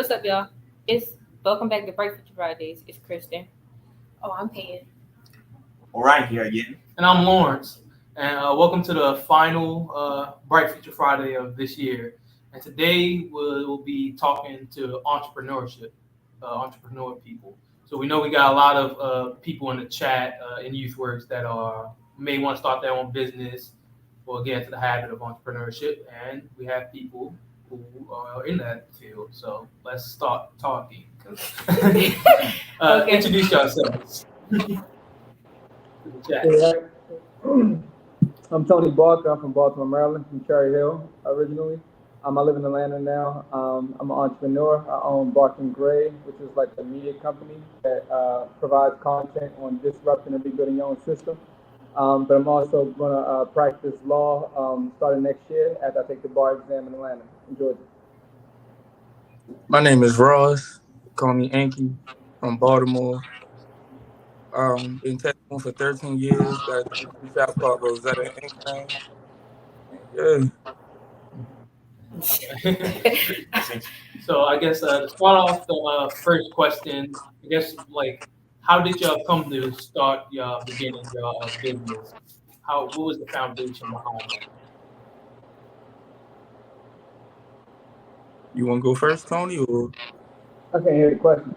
what's up, y'all? It's welcome back to Breakfast Fridays. It's Kristen. Oh, I'm paying. All right, here again. And I'm Lawrence, and welcome to the final Bright Future Friday of this year. And today we'll be talking to entrepreneurship, entrepreneur people. So we know we got a lot of people in the chat in YouthWorks that may want to start their own business or get into the habit of entrepreneurship, and we have people who are in that field. So let's start talking. Okay. Introduce yourselves. Chat. I'm Tony Barker. I'm from Baltimore, Maryland, from Cherry Hill originally. I live in Atlanta now. I'm an entrepreneur. I own Barker and Gray, which is like a media company that provides content on disrupting and rebuilding your own system. But I'm also going to practice law starting next year after I take the bar exam in Atlanta, in Georgia. My name is Ross. Call me Anki. From Baltimore. Been tattooing for 13 years. Got a tattoo shop called Rosetta Ink now. Yeah. So I guess to start off the first question, I guess like how did y'all come to start your beginning your business? What was the foundation behind it? You want to go first, Tony, or I can't hear the question.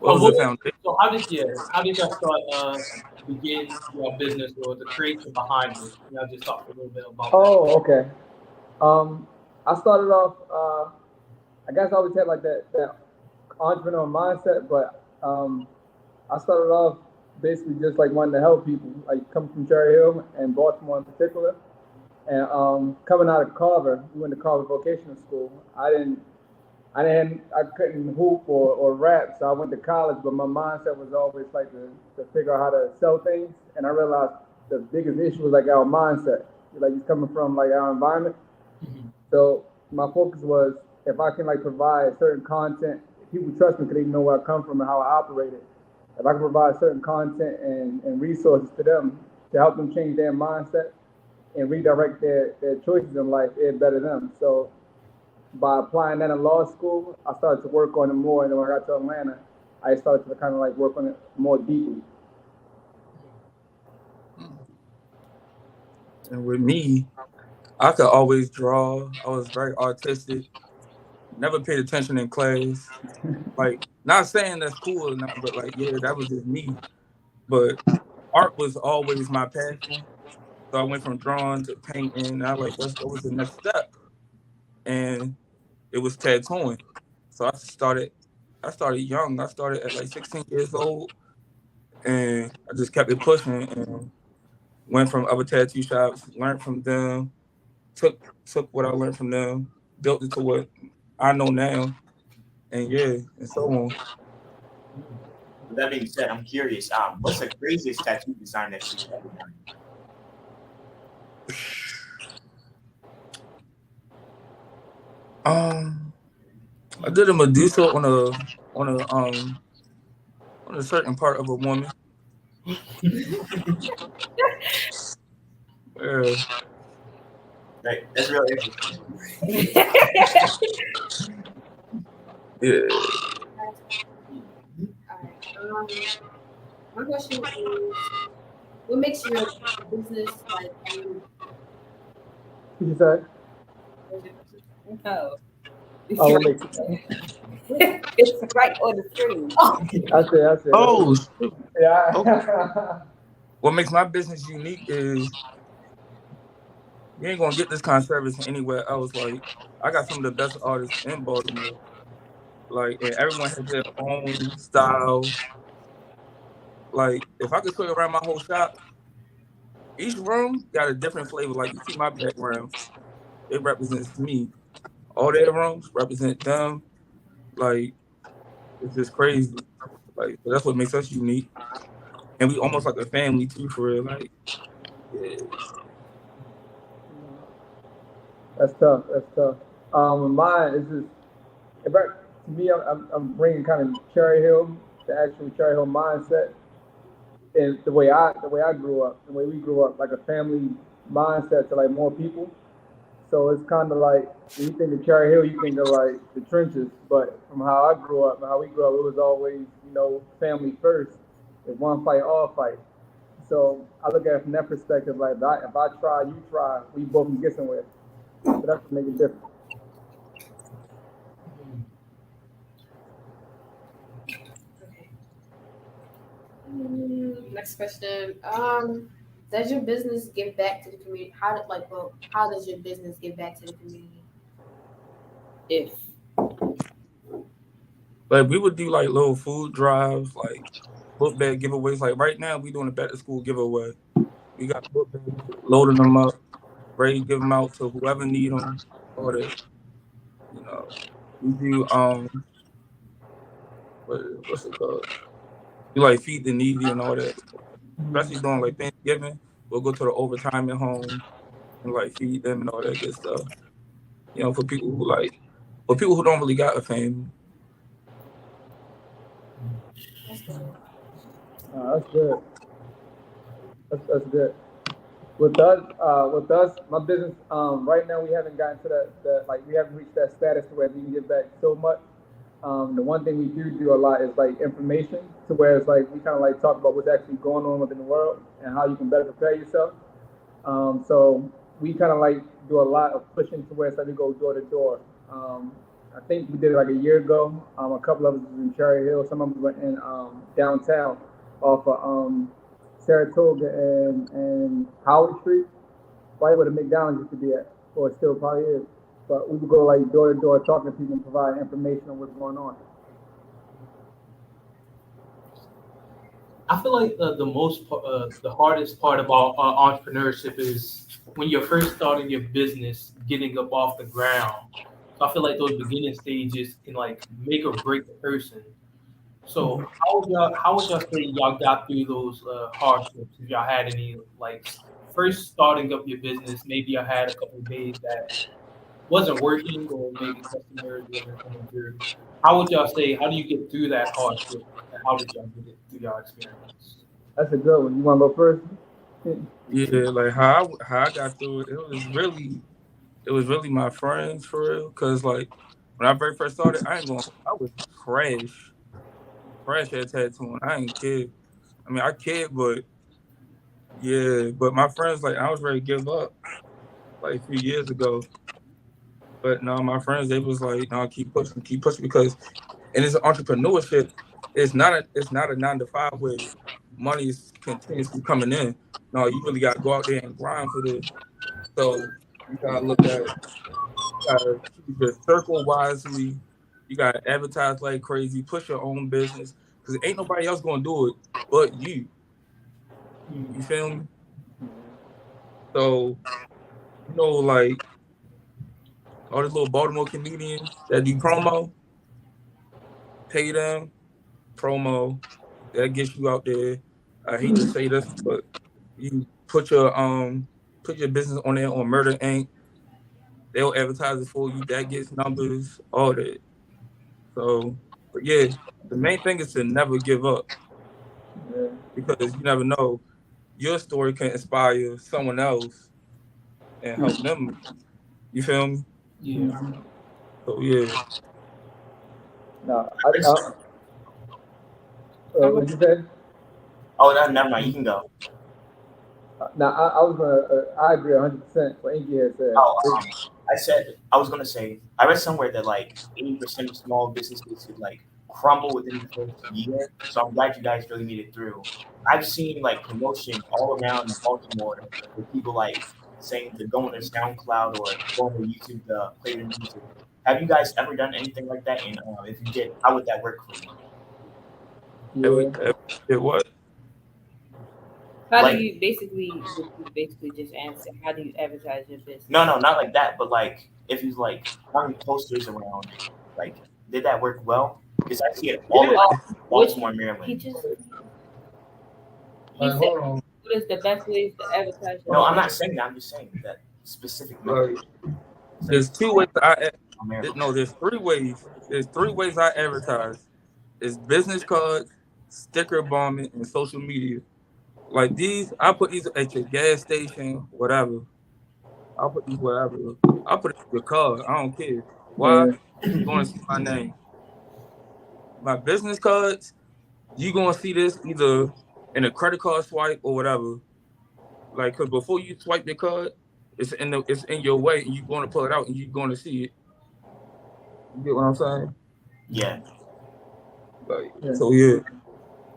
what was the foundation? So how did y'all start begin your business or the creation behind it? Y'all just talked a little bit about that. Oh, okay. I started off, I guess I always had like that entrepreneur mindset, but I started off basically just like wanting to help people, like coming from Cherry Hill and Baltimore in particular. And coming out of Carver, we went to Carver Vocational School. I couldn't hoop or rap, so I went to college, but my mindset was always like to figure out how to sell things. And I realized the biggest issue was like our mindset, like it's coming from like our environment. So my focus was if I can like provide certain content, people trust me because they know where I come from and how I operated. If I can provide certain content and resources to them to help them change their mindset and redirect their choices in life, it better them. So by applying that in law school, I started to work on it more. And then when I got to Atlanta, I started to kind of like work on it more deeply. And with me, I could always draw. I was very artistic. Never paid attention in class. Like, not saying that's cool or not, but like, yeah, that was just me. But art was always my passion. So I went from drawing to painting. And I like, what was the next step? And it was tattooing. So I started young. I started at like 16 years old. And I just kept it pushing and went from other tattoo shops, learned from them, took what I learned from them, built it to what I know now, and yeah, and so on. With that being said, I'm curious. What's the craziest tattoo design that you've ever done? I did a Medusa on a certain part of a woman. Yeah. Right, that's real interesting. Yeah. All right. My question is, what makes your business like you? What you say? No. Oh, what makes it? It's right on the screen. I see. Oh, Yeah. okay. What makes my business unique is you ain't gonna get this kind of service anywhere else. Like, I got some of the best artists in Baltimore. Like, and everyone has their own style. Like, if I could show you around my whole shop, each room got a different flavor. Like, you see my background, it represents me. All their rooms represent them. Like, it's just crazy. Like, so that's what makes us unique. And we almost like a family too, for real. Like, yeah. That's tough. Mine is just, to me, I'm bringing kind of Cherry Hill, the actual Cherry Hill mindset, and the way I grew up, the way we grew up, like a family mindset to like more people. So it's kind of like when you think of Cherry Hill, you think of like the trenches. But from how I grew up, how we grew up, it was always, family first. If one fight, all fight. So I look at it from that perspective. Like if I try, you try, we both can get somewhere. So that's what makes it different. Next question. Does your business give back to the community? How does your business give back to the community? If Like we would do like little food drives, like book bag giveaways. Like right now, we doing a back to school giveaway. We got book bags, loading them up, ready to give them out to whoever need them. All that, We do what's it called? We like feed the needy and all that. Especially during like Thanksgiving, we'll go to the overtime at home and like feed them and all that good stuff. For people who don't really got a family. That's good. That's good. That's good. With us, my business. Right now we haven't gotten to that like we haven't reached that status to where we can give back so much. The one thing we do a lot is like information, to where it's like we kind of like talk about what's actually going on within the world and how you can better prepare yourself. So we kind of like do a lot of pushing to where it's like we go door to door. I think we did it like a year ago. A couple of us was in Cherry Hill. Some of us were in downtown off of Saratoga and Howard Street, right where the McDonald's used to be at, or it still probably is. But we would go like door to door talking to people and provide information on what's going on. I feel like the hardest part about entrepreneurship is when you're first starting your business, getting up off the ground. So I feel like those beginning stages can like make or break the person. So how would y'all say y'all got through those hardships? If y'all had any like first starting up your business, maybe y'all had a couple of days that wasn't working or maybe customers wasn't coming through. How would y'all say? How do you get through that hardship? And how did y'all get it through your experience? That's a good one. You want to go first? Yeah, like how I got through it. It was really my friends for real. Cause like when I very first started, I was trash at tattooing. I ain't kid. I mean, I kid, but yeah, but my friends like I was ready to give up like a few years ago. But no, my friends they was like, no, keep pushing because and it's entrepreneurship. It's not a 9 to 5 where money is continuously coming in. No, you really got to go out there and grind for this. So you gotta choose your circle wisely. You gotta advertise like crazy. Push your own business because ain't nobody else gonna do it but you. You feel me? So like all these little Baltimore comedians that do promo, pay them promo. That gets you out there. I hate to say this, but you put your business on there on Murder Inc. They'll advertise it for you. That gets numbers, all that. So, but yeah, the main thing is to never give up Yeah. because you never know. Your story can inspire someone else and help them. You feel me? Yeah. So yeah. No, what you say? Oh, no, never mind. You can go. Now I was gonna. I agree 100% what Inky had said. Oh, I was gonna say I read somewhere that like 80% of small businesses could like crumble within the first year. So I'm glad you guys really made it through. I've seen like promotion all around Baltimore with people like saying to go on their SoundCloud or go on their YouTube to play their music. Have you guys ever done anything like that? And if you did, how would that work for you? Yeah. What? how Like- do you basically just answer? How do you advertise your business? No, not like that. But like if you like having posters around, like did that work well? Because I see it all over Baltimore, He Maryland. just Like, said, hold on. what is the best ways to advertise your No, I'm not business? saying that. I'm just saying that specific Like, method. there's 2 ways America. no, there's 3 ways. There's 3 ways I advertise. It's business cards, sticker bombing, and social media. Like these, I put these at your gas station, whatever. I'll put these wherever. I'll put it in your card. I don't care. Why? Yeah. You're going to see my name. My business cards, you going to see this either in a credit card swipe or whatever. Like, because before you swipe your card, it's in your way, and you're going to pull it out, and you're going to see it. You get what I'm saying? Yeah. Like, Yeah. so yeah.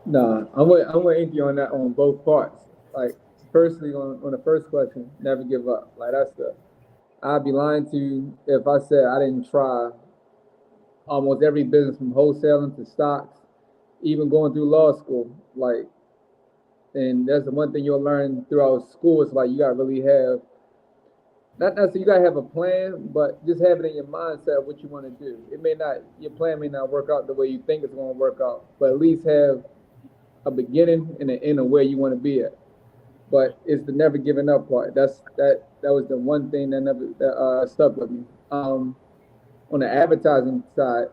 Nah, I'm with Inky on that on both parts. Like, firstly, on the first question, never give up. Like, I'd be lying to you if I said I didn't try almost every business from wholesaling to stocks, even going through law school. Like, and that's the one thing you'll learn throughout school. It's like you gotta really have not necessarily you gotta have a plan, but just have it in your mindset what you want to do. It may not your plan may not work out the way you think it's going to work out, but at least have a beginning and an end of where you want to be at. But it's the never giving up part. That was the one thing that stuck with me. On the advertising side,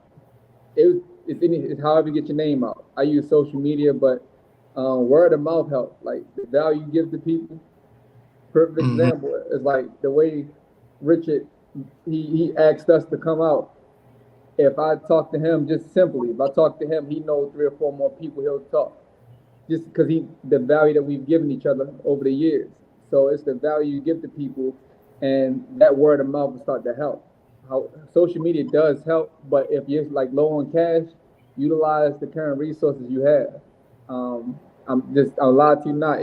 it's however you get your name out. I use social media, but word of mouth help. Like the value you give to people. Perfect example is like the way Richard he asked us to come out. If I talk to him just simply, if I talk to him, he knows 3 or 4 more people he'll talk. Just because the value that we've given each other over the years. So it's the value you give to people, and that word of mouth will start to help. How social media does help, but if you're like low on cash, utilize the current resources you have. I'll lie to you not.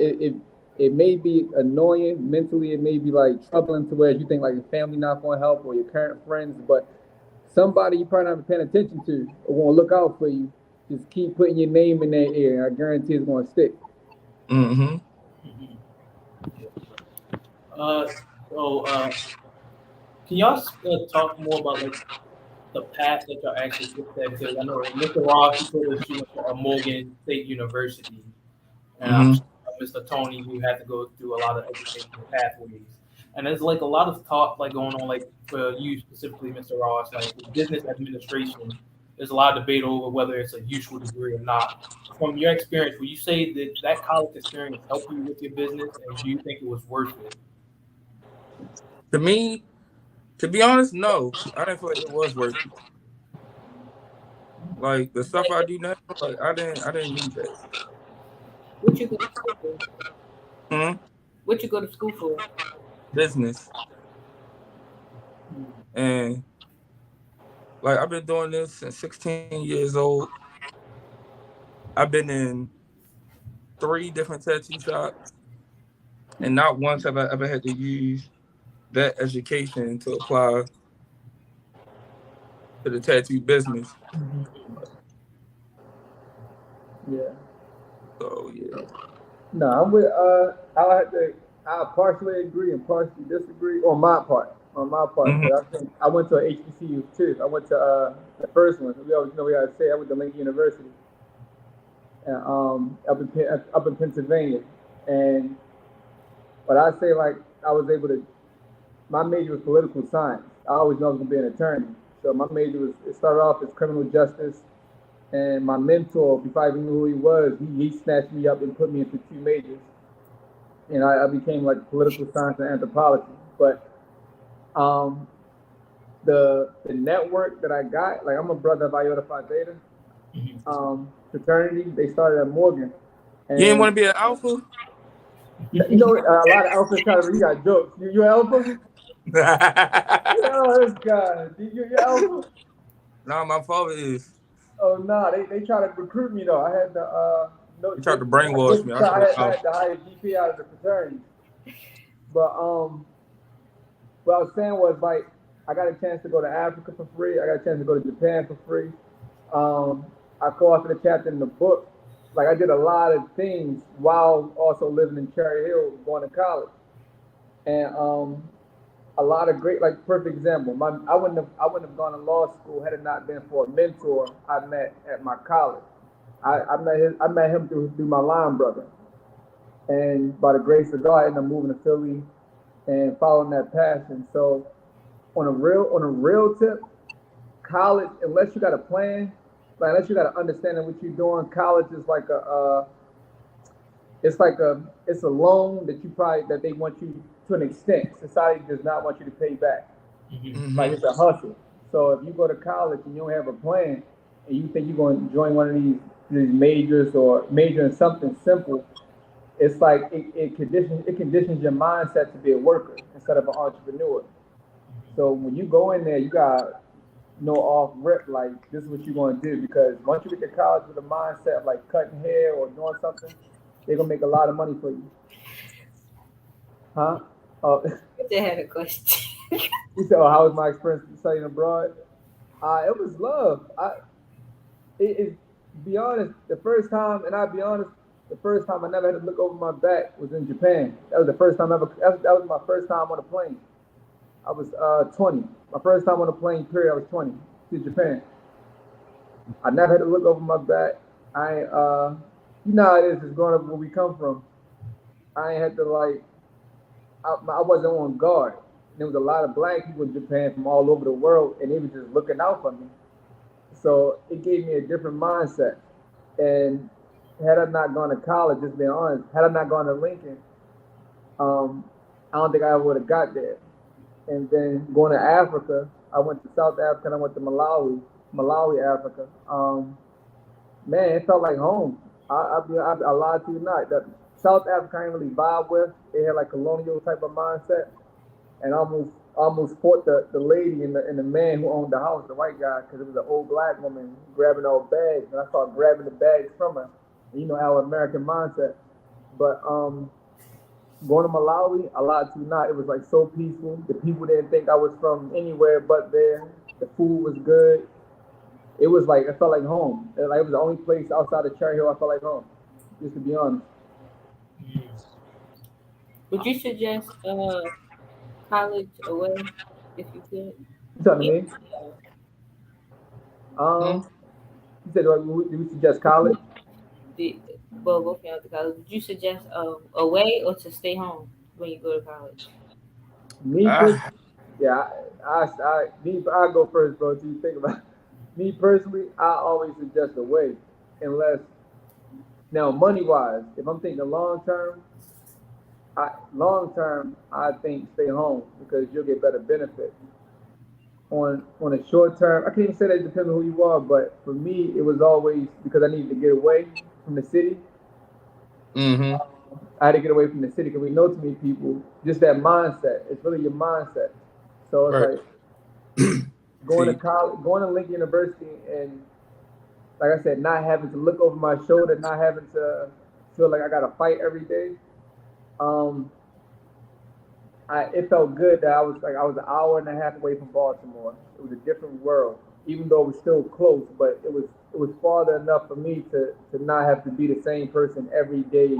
It may be annoying mentally. It may be like troubling to where you think like your family not going to help or your current friends, but somebody you probably not paying attention to or want to look out for you. Just keep putting your name in that air. I guarantee it's going to stick. Mm-hmm. Can y'all talk more about like the path that y'all actually took that? Because I know Mr. Ross, he told us you went to Morgan State University, and I'm sure Mr. Tony, who had to go through a lot of educational pathways. And there's like a lot of talk like going on like for you specifically, Mr. Ross, like with business administration. There's a lot of debate over whether it's a useful degree or not. From your experience, would you say that that college experience helped you with your business, and do you think it was worth it? To me, to be honest, no. I didn't feel like it was worth it. Like the stuff I do now, like I didn't need that. What you go to school for? Hmm? What you go to school for? Business. And like I've been doing this since 16 years old. I've been in 3 different tattoo shops, and not once have I ever had to use that education to apply to the tattoo business. Yeah. So yeah. No, I'm with I partially agree and partially disagree on my part. Mhm. But I think I went to a HBCU too. I went to the first one. We always know we gotta say I went to Lincoln University. And up in Pennsylvania. And but I say like I was able to my major was political science. I always knew I was gonna be an attorney. So my major it started off as criminal justice. And my mentor, before I even knew who he was, he snatched me up and put me into 2 majors. And I became like political science and anthropology. But the network that I got, like I'm a brother of Iota Phi Theta fraternity. They started at Morgan. And, You didn't want to be an alpha? You know, a lot of alphas try to. You got jokes. You alpha? Oh, this guy. You alpha? No, my father is. Oh no, they try to recruit me though. I had the He tried to brainwash me. I had the highest GPA out of the fraternity. But what I was saying was like I got a chance to go to Africa for free. I got a chance to go to Japan for free. I co-authored a chapter in the book. Like I did a lot of things while also living in Cherry Hill, going to college, and a lot of great, like perfect example. I wouldn't have gone to law school had it not been for a mentor I met at my college. I met him through my line brother, and by the grace of God, I ended up moving to Philly and following that passion. So on a real tip, college, unless you got a plan, like unless you got an understanding what you're doing, college is like it's a loan that they want you to an extent. Society does not want you to pay back. Like it's a hustle. So if you go to college and you don't have a plan, and you think you're going to join one of these majors or major in something simple, it's like it conditions your mindset to be a worker instead of an entrepreneur. So when you go in there, you got know off rip like this is what you're going to do because once you get to college with a mindset of like cutting hair or doing something, they're gonna make a lot of money for you, huh? Oh, I just had a question. you said, "Oh, how was my experience studying abroad?" It was love. Be honest, the first time, and I'll be honest, the first time I never had to look over my back was in Japan. That was the first time ever. That was my first time on a plane. I was 20. My first time on a plane. Period. I was 20 to Japan. I never had to look over my back. You know how it is. Just growing up where we come from. I ain't had to like. I wasn't on guard. There was a lot of black people in Japan from all over the world, and they were just looking out for me. So it gave me a different mindset. And had I not gone to college, just being honest, had I not gone to Lincoln, I don't think I would have got there. And then going to Africa, I went to South Africa and I went to Malawi, Africa. Man, it felt like home. I lied to you not. That South Africa I didn't really vibe with. They had like colonial type of mindset, and almost fought the lady and the man who owned the house, the white guy, because it was an old black woman grabbing all bags, and I started grabbing the bags from her. And you know our American mindset. But going to Malawi, I lied to you not. It was like so peaceful. The people didn't think I was from anywhere but there. The food was good. It was like I felt like home. It was the only place outside of Cherry Hill I felt like home. Just to be honest. Would you suggest college away if you could? You talking to Yeah. me? You said do we suggest college? Well, both out to college. Would you suggest away or to stay home when you go to college? Me personally, yeah, I go first, bro. Do you think about it? Me personally? I always suggest away, unless now money wise. If I'm thinking long term, I think stay home because you'll get better benefits. On a short term, I can't even say that it depends on who you are, but for me, it was always because I needed to get away from the city. I had to get away from the city because we know too many people. Just that mindset. It's really your mindset. So it's like going to college, going to Lincoln University, and like I said, not having to look over my shoulder, not having to feel like I got to fight every day. It felt good that I was an hour and a half away from Baltimore. It was a different world, even though it was still close, but it was farther enough for me to not have to be the same person every day,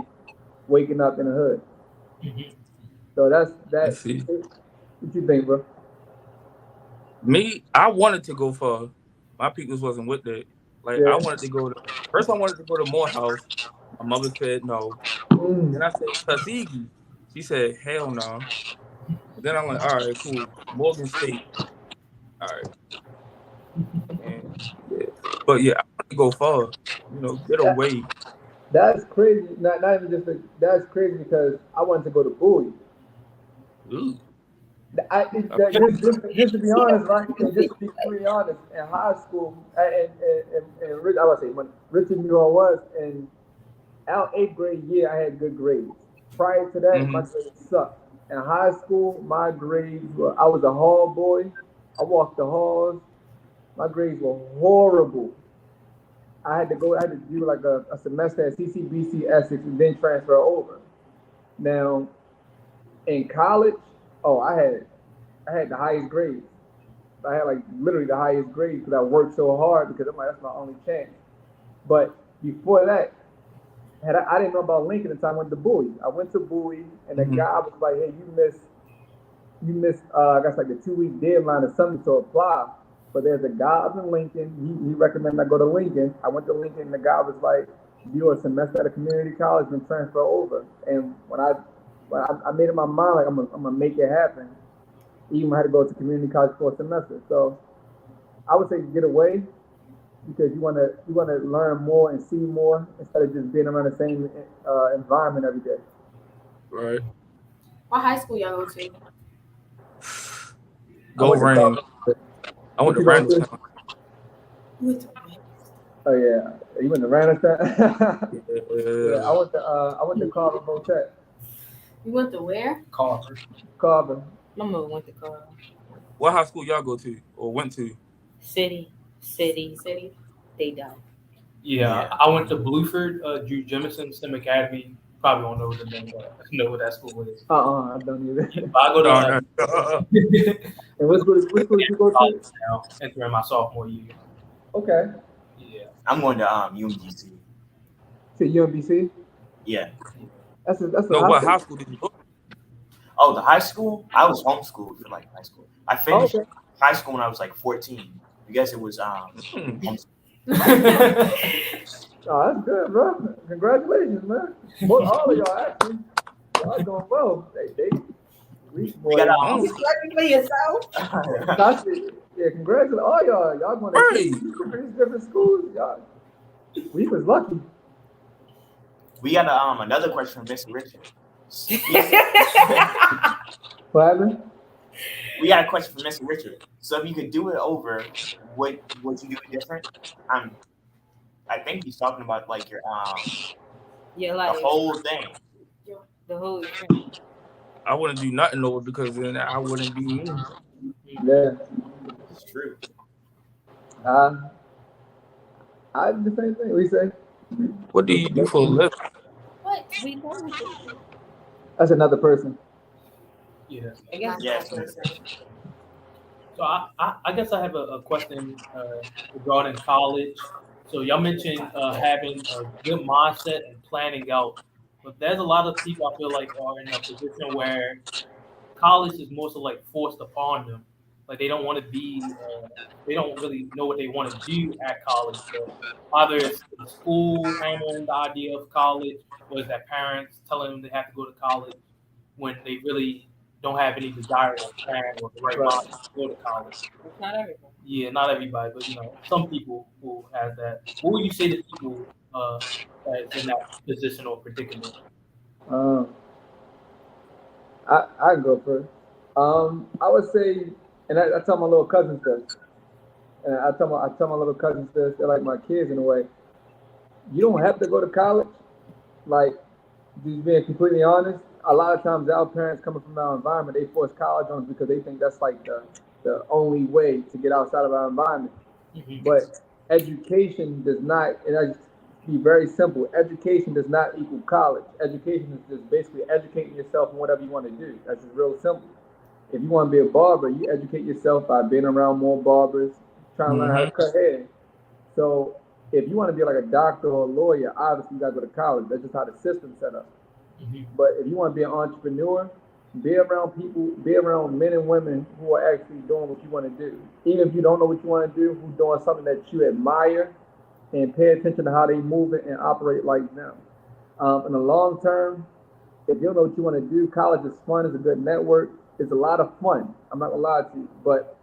waking up in the hood. So that's that. What you think, bro? Me, I wanted to go for my peoples wasn't with that. Like I wanted to go to first. I wanted to go to Morehouse. My mother said no. Then I said Tuskegee. She said hell no. Then I'm like, all right, cool. Morgan State. All right. But yeah, I want to go far. Get away. That's crazy. Not even that's crazy because I wanted to go to Bowie. Ooh. Just to be honest, right? And just to be completely honest, in high school, and I would say when Richard knew who I was, and our 8th grade year, I had good grades. Prior to that, my grades sucked. In high school, my grades were, I was a hall boy. I walked the halls. My grades were horrible. I had to do like a semester at CCBC Essex and then transfer over. Now, in college, I had the highest grades. I had like literally the highest grades because I worked so hard because I'm like, that's my only chance. But before that, I didn't know about Lincoln until I went to Bowie. I went to Bowie and the guy was like, hey, you missed I guess like the 2-week deadline or something to apply. But there's a guy up in Lincoln. He recommended I go to Lincoln. I went to Lincoln and the guy was like, do a semester at a community college and transfer over. And when I made in my mind like I'm gonna make it happen, even when I had to go to community college for a semester. So I would say get away because you wanna learn more and see more instead of just being around the same environment every day. Right. What high school y'all go to? Go went to Rain. I went What to you going to? Randallstown. Oh yeah, you went to Randallstown. Yeah, Yeah. I went to Carver Motet. You went to where? Carver. Carver. My mother went to Carl. What high school y'all go to or went to? City. City. They died. Yeah, I went to Blueford, Drew Jemison STEM Academy. Probably don't know the name, know what that school is. I don't either. But I go to No, no. And what school did you go to? college now, entering my sophomore year. Okay. Yeah. I'm going to UMGC. To UMBC. Yeah. That's a No, high what school. high school did you go to? Oh, the high school? I was homeschooled for like high school. I Oh, finished okay. high school when I was like 14. I guess it was Hmm. homeschool. Oh, that's good, bro. Congratulations, man. All of y'all actually. Y'all doing well. We got Mm. You working for yourself? Yeah, congratulations, all y'all. Y'all going to Right. these different schools. Y'all, we was lucky. We got another question from Mr. Richard. What happened? We got a question from Mr. Richard. So if you could do it over, would you do it different? I think he's talking about like your Yeah, the like whole thing. the whole experience. I wouldn't do nothing over because then I wouldn't be me. Yeah. It's true. I did the same thing. We say What do you do for a living? What? We know we did. that's another person. Yeah. I guess Yes. So I guess I have a question regarding college. So y'all mentioned having a good mindset and planning out, but there's a lot of people I feel like are in a position where college is more so like forced upon them. Like they don't want to be, they don't really know what they want to do at college. So either it's the school hammering the idea of college, or it's their parents telling them they have to go to college when they really don't have any desire or plan or the right Right. mind to go to college. it's not everything. Yeah, not everybody, but some people who have that. What would you say to people that's in that position or predicament? Um, I can go first. I would say, and I tell my little cousins this, and I tell my little cousins this. They're like my kids in a way. You don't have to go to college. Like, just being completely honest, a lot of times our parents coming from our environment, they force college on us because they think that's like the only way to get outside of our environment. Mm-hmm. But education does not, and I just be very simple. Education does not equal college. Education is just basically educating yourself in whatever you want to do. That's just real simple. If you want to be a barber, you educate yourself by being around more barbers, trying to learn how to cut hair. So if you want to be like a doctor or a lawyer, obviously you got to go to college. That's just how the system's set up. Mm-hmm. But if you want to be an entrepreneur, be around people, be around men and women who are actually doing what you want to do. Even if you don't know what you want to do, who's doing something that you admire, and pay attention to how they move it and operate like them. In the long term, if you don't know what you want to do, college is fun. It's a good network. It's a lot of fun. I'm not gonna lie to you, but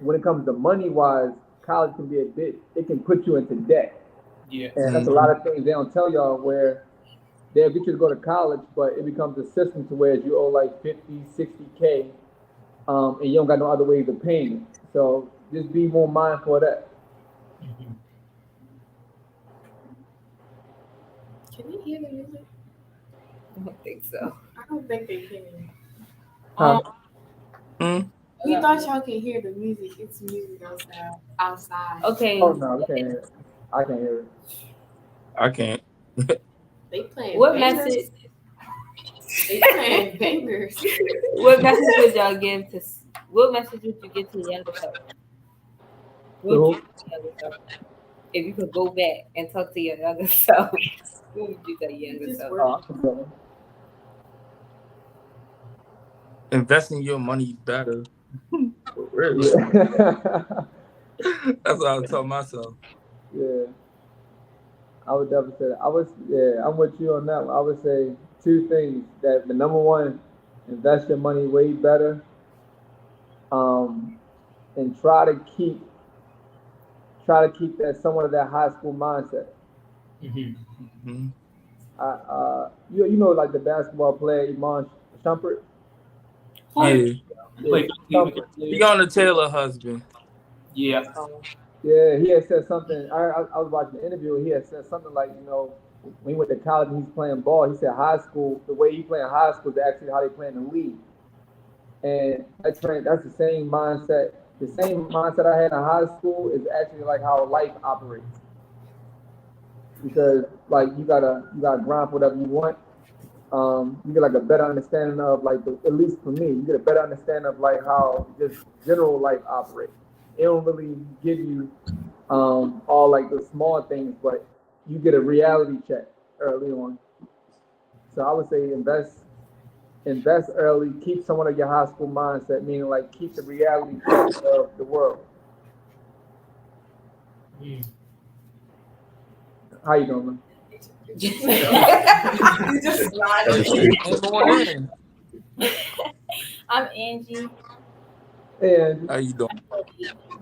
when it comes to money wise, college can be it can put you into debt. Yeah. And that's a lot of things they don't tell y'all where they'll get you to go to college, but it becomes a system to where you owe like 50, 60K, and you don't got no other ways of paying it. So just be more mindful of that. Mm-hmm. Can you hear the music? I don't think so. I don't think they can. Huh? We thought y'all can hear the music. It's music outside. Okay. Oh no, we can't hear it. I can't hear it. I can't. They playing What bangers. message? They playing bangers. What message would y'all give to? What message would you give to the younger self? What would you tell your younger self? If you could go back and talk to your younger self, what would you tell your younger Just self? work. Investing your money better. For real. Yeah. That's what I would tell myself. Yeah. I would definitely say that. I'm with you on that one. I would say two things. That the number one, invest your money way better. And try to keep that somewhat of that high school mindset. Mm-hmm. You know like the basketball player Iman Shumpert. Yeah. Like, He on the Taylor husband. yeah. Yeah, he had said something. I was watching the interview. And he had said something like, when he went to college and he's playing ball, he said high school, the way he played in high school is actually how they play in the league. And that's the same mindset. The same mindset I had in high school is actually like how life operates. Because like you gotta grind for whatever you want. You get like a better understanding of like at least for me, you get a better understanding of like how just general life operates. It don't really give you all like the small things, but you get a reality check early on. So I would say invest early, keep somewhat of your high school mindset, meaning like keep the reality check of the world. How you doing, man? You just Ain't going in. I'm Angie. And How you doing?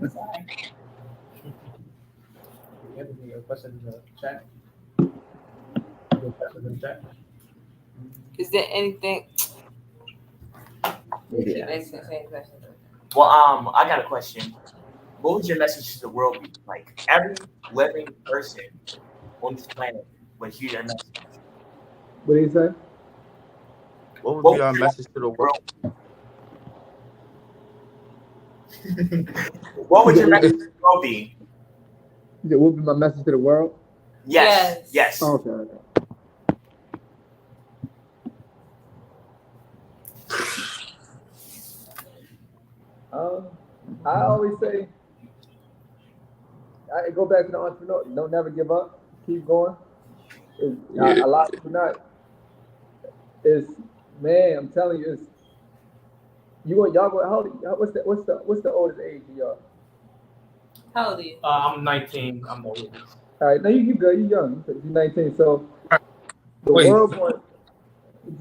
I'm sorry. Any questions in the chat? Questions in the chat? Is there anything? Yeah. Well, I got a question. What would your message to the world be? Like every living person on this planet would hear your message. What do you say? What would be our message to the world? What would your message to the world be? What would be my message to the world? Yes. Okay. I always say, I go back to the entrepreneur. Don't never give up. Keep going. A lot of people not. Man, I'm telling you, y'all go. How old? What's the oldest age of y'all? How old are you? I'm 19. I'm the oldest. All right, no, you good. You young. You're 19. So the Wait. world going.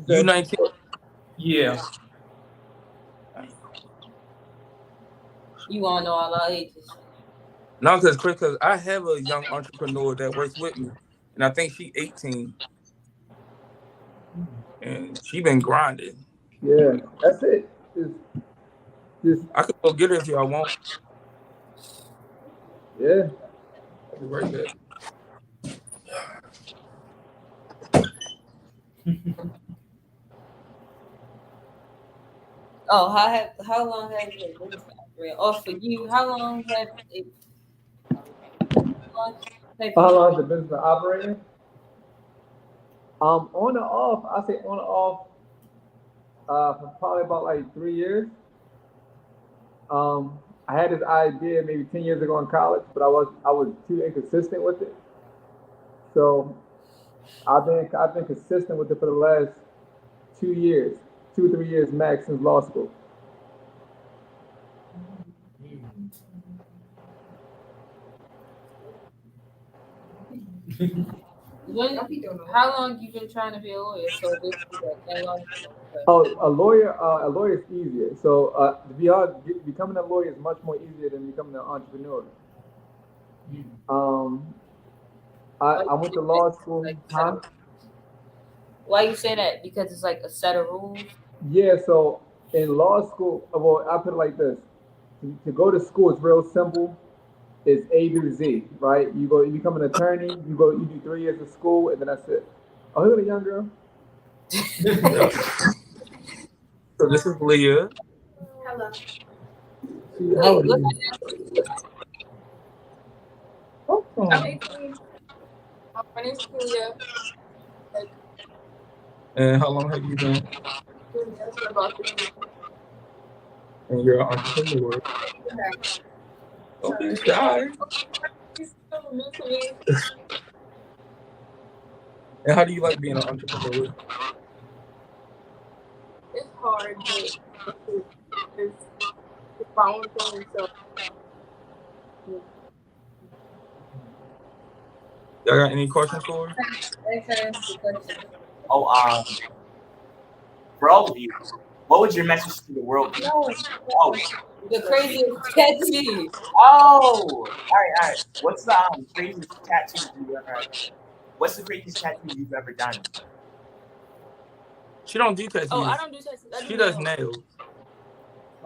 You 19? Yeah. You want to know all our ages? No, because I have a young entrepreneur that works with me, and I think she's 18, and she been grinding. Yeah, that's it. Just I could go get her if y'all want. yeah. I'll be right back. Oh, how long has it been operating? Or for you, how long has it? How long has the business been operating? On and off. I say on and off. For probably about like 3 years. I had this idea maybe 10 years ago in college, but I was too inconsistent with it. So I've been consistent with it for the last 2 years, 2 or 3 years max since law school. How long you been trying to be a lawyer? So this is like that long. Oh, a lawyer is easier. So to be honest, becoming a lawyer is much more easier than becoming an entrepreneur. I went to law school. Huh? Why you say that? Because it's like a set of rules. Yeah. So in law school, well, I put it like this: to go to school is real simple. It's A through Z, right? You become an attorney. You do 3 years of school, and then that's it. Oh, who's a young girl? So this is Leah. Hello. How old are you? I'm 18. My name's Julia. And how long have you been? For about 3 years. And you're an entrepreneur. Don't be shy. He's so new to me. And how do you like being an entrepreneur? It's hard, but it's my own thing. So Y'all got any questions for her? Oh, for all of you, what would your message to the world be? Oh, The craziest tattoo. all right. What's the craziest tattoo you've ever had? What's the craziest tattoo you've ever done? She don't do tattoos. I don't do tattoos. She does nails.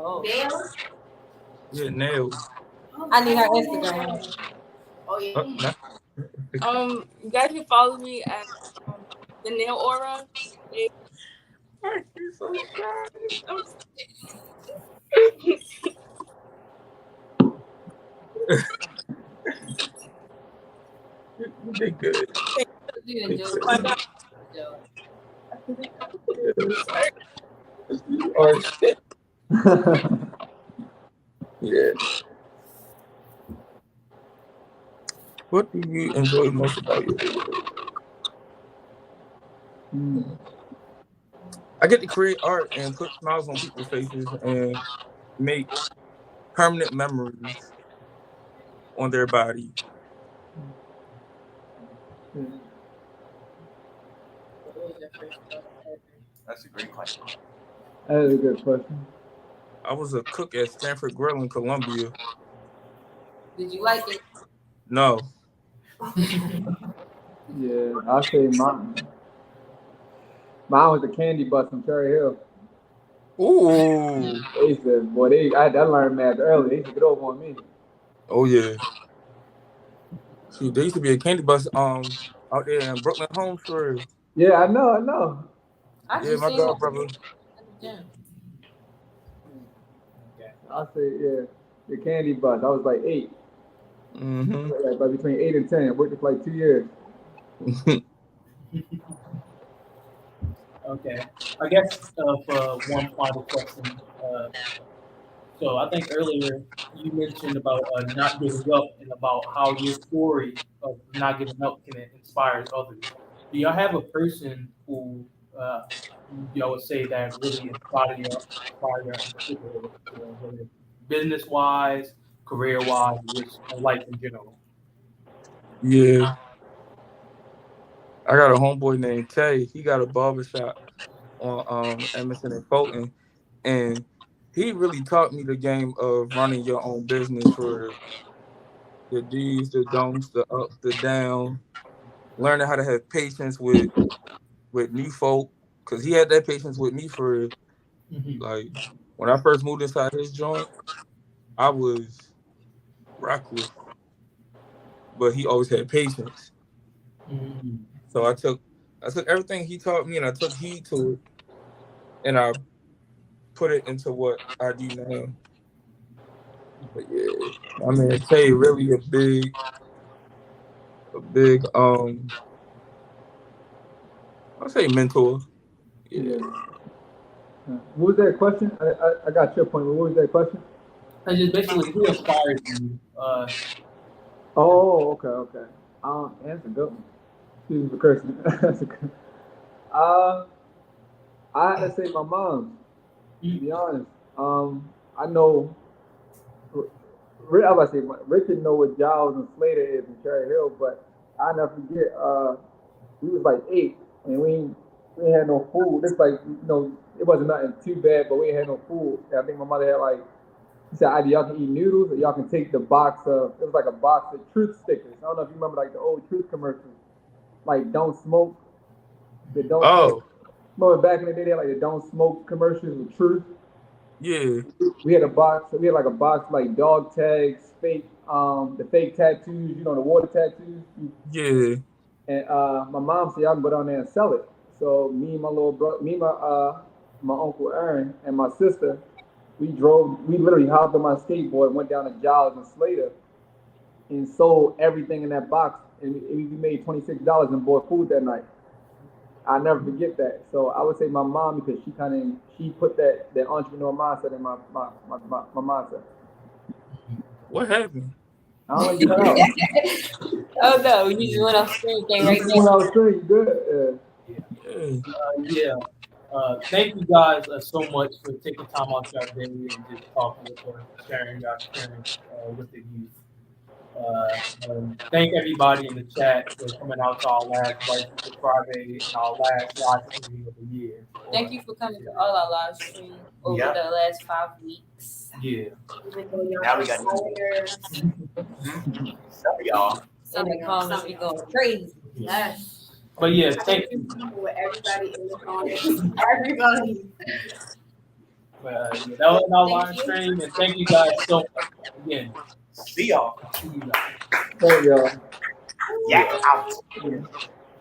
Oh, Nails? Yeah, nails. I need her Instagram. Oh yeah. Nah. You guys can follow me at the Nail Aura. You're so I'm They good. You They enjoy good. it. You are shit. Yeah. What do you enjoy most about your day? I get to create art and put smiles on people's faces and make permanent memories on their body. What was your first job ever? That's a great question. That is a good question. I was a cook at Stanford Grill in Columbia. Did you like it? No. Yeah, I say mine. Mine was the candy bus from Cherry Hill. Ooh. They said, boy, I learned math early. They used to get over on me. Oh yeah. Shoot, there used to be a candy bus out there in Brooklyn Homes for Yeah, I know. I yeah, just my seen god one brother. at the gym. I say, yeah, the candy bus. I was like 8. Mm-hmm. Like between 8 and 10. I worked for like 2 years. Okay. I guess for one final question. So I think earlier you mentioned about not giving up and about how your story of not giving up can inspire others. Do y'all have a person who y'all would say that really inspire you in particular, whether business wise, career wise, just life in general? Yeah. I got a homeboy named Tay. He got a barbershop on Emerson and Fulton. And he really taught me the game of running your own business for the D's, the don'ts, the ups, the downs, learning how to have patience with new folk. Cause he had that patience with me for Mm-hmm. like when I first moved inside his joint, I was reckless, but he always had patience. Mm-hmm. So I took everything he taught me and I took heed to it and I put it into what I do now. But yeah, I mean, Tay really a big I'll say mentor. Yeah. Yeah. What was that question? I got your point. What was that question? And just basically, who inspires you? Oh, okay. That's a good one. Excuse me for cursing. That's a good. Uh, I had to say my mom. To be honest, I know. I was about to say Richard know what Giles and Slater is in Cherry Hill, but I never forget. We was like 8, and we ain't had no food. It's like it wasn't nothing too bad, but we ain't had no food. And I think my mother had like she said either y'all can eat noodles or y'all can take the box of it was like a box of truth stickers. I don't know if you remember like the old truth commercials, like don't smoke, the don't smoke. Oh, Remember back in the day, they had like the don't smoke commercials with truth. yeah, We had a box. We had like a box like dog tags, the fake tattoos. The water tattoos. yeah. And my mom said, "Y'all can go down there and sell it." So me and my little brother, my uncle Aaron, and my sister, we drove. We literally hopped on my skateboard and went down to Giles and Slater and sold everything in that box, and we made $26 and bought food that night. I never forget that. So I would say my mom because she put that entrepreneur mindset in my mindset. What happened? I don't know you cut out. Oh no, you just went off screen, came right When back. I was saying you good. Yeah. Yeah. Thank you guys so much for taking time out your day and just talking with us, sharing your experience with the youth. Thank everybody in the chat for coming out to our last Bright Future Friday and our last live stream of the year. Thank you for coming to all our live stream over the last 5 weeks. Yeah. Even though y'all Now we are got tired. Sorry, y'all. In the comments, we going crazy. Yes. But yeah, I thank can you. be with everybody in the comments. Everybody. Yeah, that was our live Thank you. stream, and thank you guys so much again. See y'all. See you guys. Thank y'all. Yeah, out. Yeah.